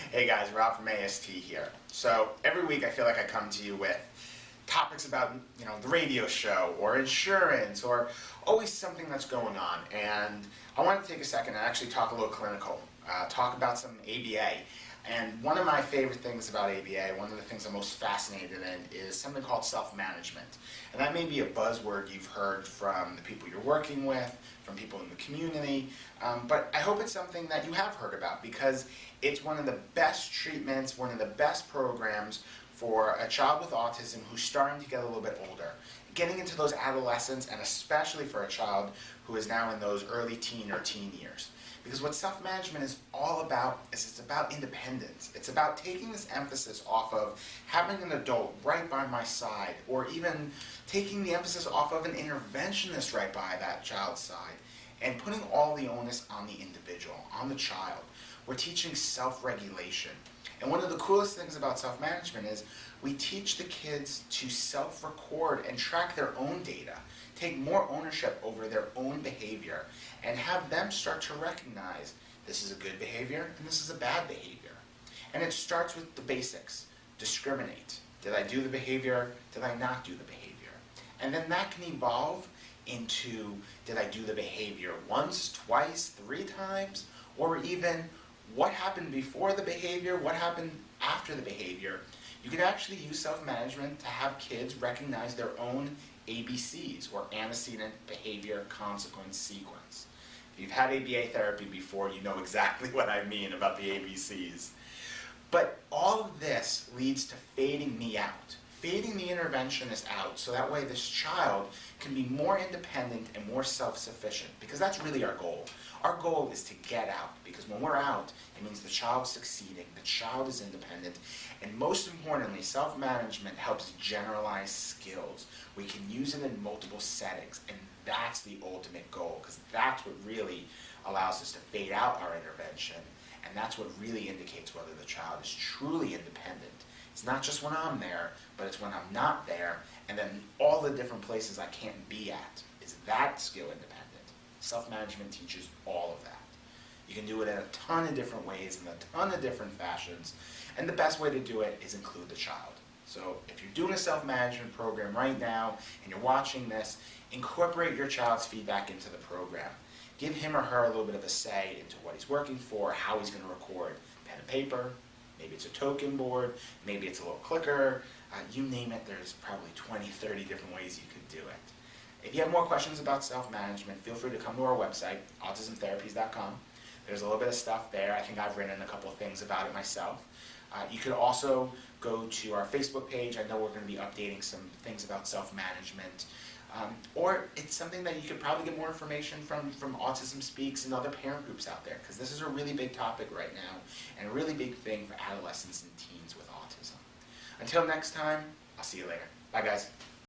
Hey guys, Rob from AST here. So every week I feel like I come to you with topics about, the radio show or insurance or always something that's going on. And I want to take a second and actually talk a little clinical, talk about some ABA. And one of my favorite things about ABA, one of the things I'm most fascinated in, is something called self-management. And that may be a buzzword you've heard from the people you're working with, from people in the community, but I hope it's something that you have heard about because it's one of the best treatments, one of the best programs for a child with autism who's starting to get a little bit older, getting into those adolescents, and especially for a child who is now in those early teen or teen years. Because what self-management is all about is it's about independence. It's about taking this emphasis off of having an adult right by my side, or even taking the emphasis off of an interventionist right by that child's side, and putting all the onus on the individual, on the child. We're teaching self-regulation. And one of the coolest things about self-management is we teach the kids to self-record and track their own data, take more ownership over their own behavior, and have them start to recognize this is a good behavior and this is a bad behavior. And it starts with the basics. Discriminate. Did I do the behavior? Did I not do the behavior? And then that can evolve into, did I do the behavior once, twice, 3 times, or even what happened before the behavior, what happened after the behavior. You can actually use self-management to have kids recognize their own ABCs, or antecedent behavior consequence sequence. If you've had ABA therapy before, you know exactly what I mean about the ABCs. But all of this leads to fading me out, fading the interventionist out, so that way this child can be more independent and more self-sufficient, because that's really our goal. Our goal is to get out, because when we're out, it means the child's succeeding, the child is independent, and most importantly, self-management helps generalize skills. We can use it in multiple settings, and that's the ultimate goal, because that's what really allows us to fade out our intervention, and that's what really indicates whether the child is truly independent. It's not just when I'm there, but it's when I'm not there, and then all the different places I can't be at. Is that skill independent? Self-management teaches all of that. You can do it in a ton of different ways, in a ton of different fashions, and the best way to do it is include the child. So if you're doing a self-management program right now, and you're watching this, incorporate your child's feedback into the program. Give him or her a little bit of a say into what he's working for, how he's going to record. Pen and paper, maybe it's a token board, maybe it's a little clicker, you name it, there's probably 20, 30 different ways you could do it. If you have more questions about self-management, feel free to come to our website, autismtherapies.com. There's a little bit of stuff there. I think I've written a couple of things about it myself. You could also go to our Facebook page. I know we're going to be updating some things about self-management. Or it's something that you could probably get more information from Autism Speaks and other parent groups out there, because this is a really big topic right now and a really big thing for adolescents and teens with autism. Until next time, I'll see you later. Bye guys.